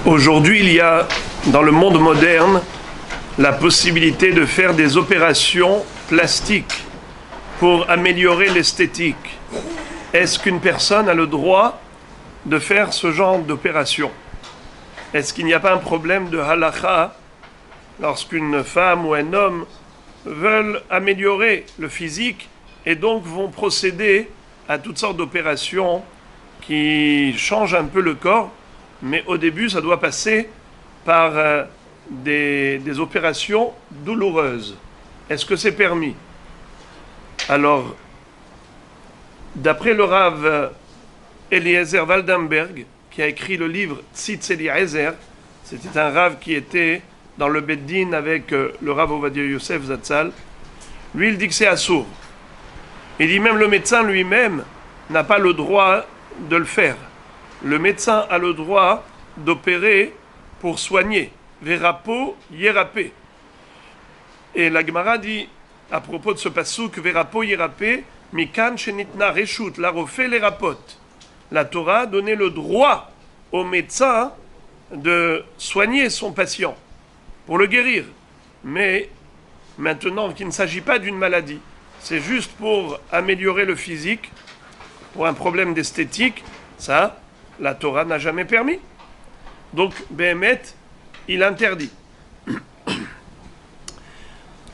Aujourd'hui, il y a dans le monde moderne la possibilité de faire des opérations plastiques pour améliorer l'esthétique. Est-ce qu'une personne a le droit de faire ce genre d'opération? Est-ce qu'il n'y a pas un problème de halakha lorsqu'une femme ou un homme veulent améliorer le physique et donc vont procéder à toutes sortes d'opérations qui changent un peu le corps, mais au début ça doit passer par des opérations douloureuses. Est-ce que c'est permis? Alors, d'après le Rav Eliezer Waldenberg, qui a écrit le livre Tzitz Eliezer, c'était un Rav qui était dans le Beddin avec le Rav Ovadia Yosef Zatzal, lui il dit que c'est assourd. Il dit même le médecin lui-même n'a pas le droit de le faire. Le médecin a le droit d'opérer pour soigner. Verapo yerapé. Et la Gemara dit à propos de ce passouk, Verapo yerapé, mikan shenitna reshut, la refait les rapotes. La Torah a donné le droit au médecin de soigner son patient, pour le guérir. Mais maintenant qu'il ne s'agit pas d'une maladie, c'est juste pour améliorer le physique, pour un problème d'esthétique, ça, la Torah n'a jamais permis. Donc, Behemet, il interdit.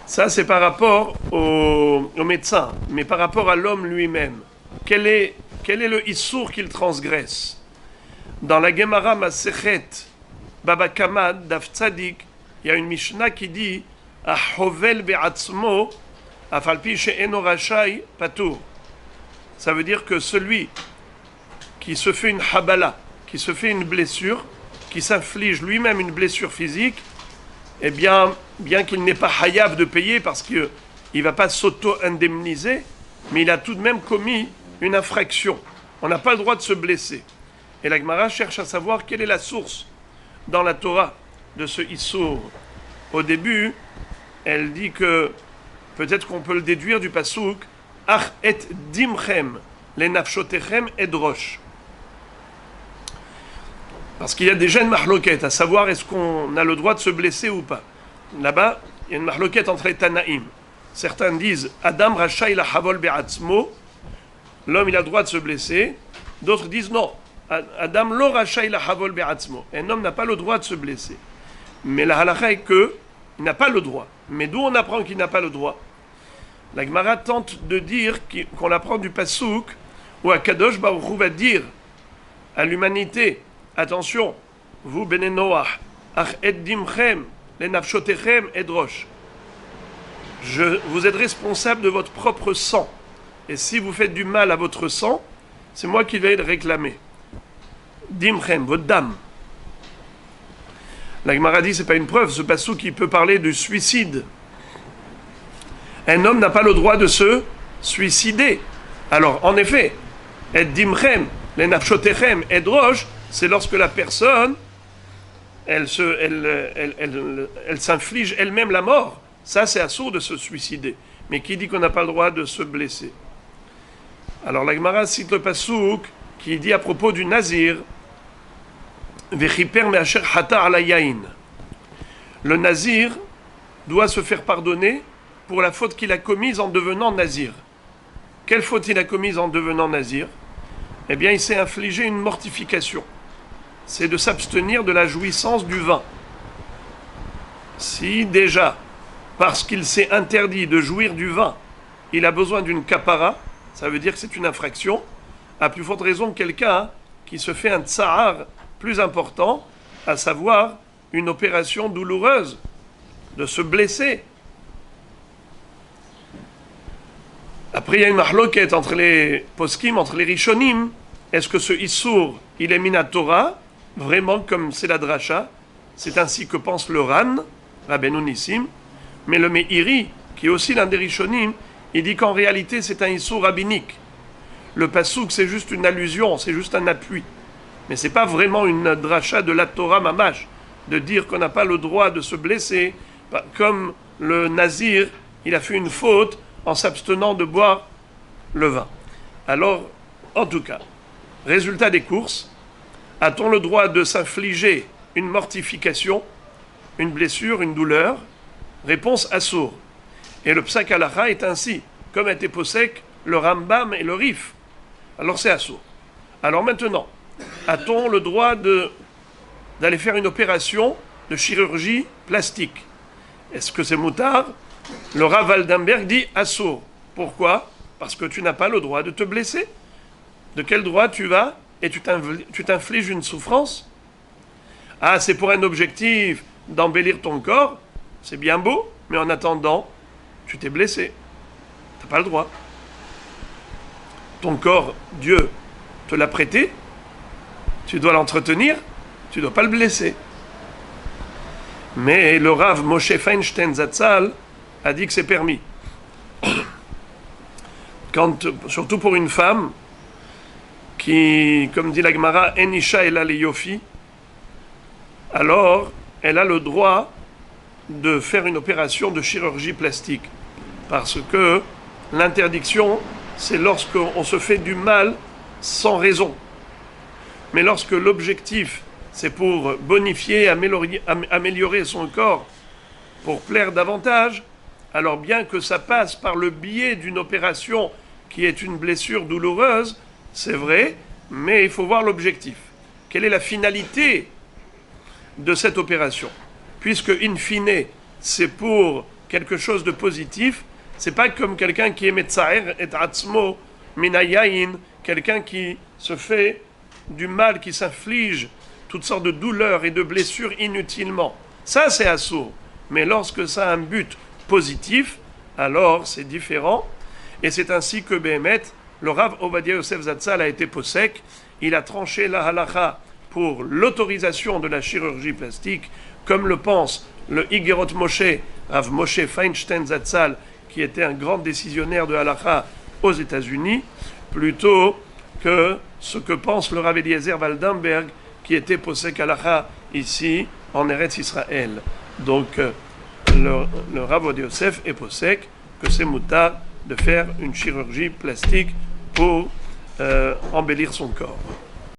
Ça, c'est par rapport au médecin, mais par rapport à l'homme lui-même. Quel est le issour qu'il transgresse? Dans la Gemara Masechet Baba Kama Daf Tzadik, il y a une Mishnah qui dit Ahovel be'atzmo afalpi she'eno rashai patur. Ça veut dire que celui qui se fait une habala, qui se fait une blessure, qui s'inflige lui-même une blessure physique, eh bien qu'il n'ait pas hayav de payer parce qu'il ne va pas s'auto-indemniser, mais il a tout de même commis une infraction. On n'a pas le droit de se blesser. Et la Gemara cherche à savoir quelle est la source dans la Torah de ce issour. Au début, elle dit que peut-être qu'on peut le déduire du passouk Ach et dimchem, les nafshotechem et drosh. Parce qu'il y a déjà une mahloquette, à savoir est-ce qu'on a le droit de se blesser ou pas. Là-bas, il y a une mahloquette entre les Tanaïm. Certains disent Adam Rachaï la Havol Be'atzmo, l'homme il a le droit de se blesser. D'autres disent non, Adam lo Rachaï la Havol Be'atzmo. Un homme n'a pas le droit de se blesser. Mais la halakha est que il n'a pas le droit. Mais d'où on apprend qu'il n'a pas le droit? La Gemara tente de dire qu'on apprend du passouk où Akadosh Baruch Hu va dire à l'humanité: attention, vous Bnei Noach, ach et dimchem, les nafshotechem et drosh. Vous êtes responsable de votre propre sang. Et si vous faites du mal à votre sang, c'est moi qui vais le réclamer. Dimchem, votre dame. La Gemara dit, c'est pas une preuve, ce passouk qui peut parler du suicide. Un homme n'a pas le droit de se suicider. Alors, en effet, et dimchem, les nafshotechem et drosh, c'est lorsque la personne, elle s'inflige elle-même la mort. Ça, c'est assourd de se suicider. Mais qui dit qu'on n'a pas le droit de se blesser? Alors, la Gemara cite le passouk qui dit à propos du nazir, Vechiper me'asher hata ala yain. Le nazir doit se faire pardonner pour la faute qu'il a commise en devenant nazir. Quelle faute il a commise en devenant nazir? Eh bien, il s'est infligé une mortification. C'est de s'abstenir de la jouissance du vin. Si déjà, parce qu'il s'est interdit de jouir du vin, il a besoin d'une kapara, ça veut dire que c'est une infraction, à plus forte raison que quelqu'un qui se fait un tsahar plus important, à savoir une opération douloureuse, de se blesser. Après, il y a une mahloket entre les poskim, entre les rishonim. Est-ce que ce issour, il est mina Torah, vraiment comme c'est la dracha? C'est ainsi que pense le Ran, Rabbeinu Nissim. Mais le Meiri, qui est aussi l'un des rishonim, il dit qu'en réalité c'est un issour rabbinique. Le pasouk c'est juste une allusion, c'est juste un appui. Mais c'est pas vraiment une dracha de la Torah mamash, de dire qu'on n'a pas le droit de se blesser, comme le nazir, il a fait une faute en s'abstenant de boire le vin. Alors, en tout cas, résultat des courses, a-t-on le droit de s'infliger une mortification, une blessure, une douleur, réponse assour. Et le psak halacha est ainsi, comme était posek le Rambam et le Rif. Alors c'est assour. Alors maintenant, a-t-on le droit d'aller faire une opération de chirurgie plastique? Est-ce que c'est moutard? Le Rav Waldenberg dit assour. Pourquoi? Parce que tu n'as pas le droit de te blesser. De quel droit tu vas et tu t'infliges une souffrance? Ah, c'est pour un objectif d'embellir ton corps, c'est bien beau, mais en attendant, tu t'es blessé. Tu n'as pas le droit. Ton corps, Dieu te l'a prêté, tu dois l'entretenir, tu ne dois pas le blesser. Mais le Rav Moshe Feinstein Zatzal a dit que c'est permis. Surtout pour une femme qui, comme dit la Gemara, Enisha Ela le Yofi, alors elle a le droit de faire une opération de chirurgie plastique. Parce que l'interdiction, c'est lorsqu'on se fait du mal sans raison. Mais lorsque l'objectif, c'est pour bonifier, améliorer son corps, pour plaire davantage, alors bien que ça passe par le biais d'une opération qui est une blessure douloureuse, c'est vrai, mais il faut voir l'objectif. Quelle est la finalité de cette opération? Puisque, in fine, c'est pour quelque chose de positif, c'est pas comme quelqu'un qui est metzaer et atzmo minayayin, quelqu'un qui se fait du mal, qui s'inflige toutes sortes de douleurs et de blessures inutilement. Ça, c'est assourd. Mais lorsque ça a un but positif, alors c'est différent. Et c'est ainsi que Béhémet, le Rav Ovadia Yosef Zatzal a été posek. Il a tranché la halacha pour l'autorisation de la chirurgie plastique, comme le pense le Igerot Moshe, Rav Moshe Feinstein Zatzal, qui était un grand décisionnaire de halacha aux États-Unis, plutôt que ce que pense le Rav Eliezer Waldenberg, qui était posek halacha ici, en Eretz Israël. Donc, le Rav Ovadia Yosef est posek que c'est moutard de faire une chirurgie plastique pour embellir son corps.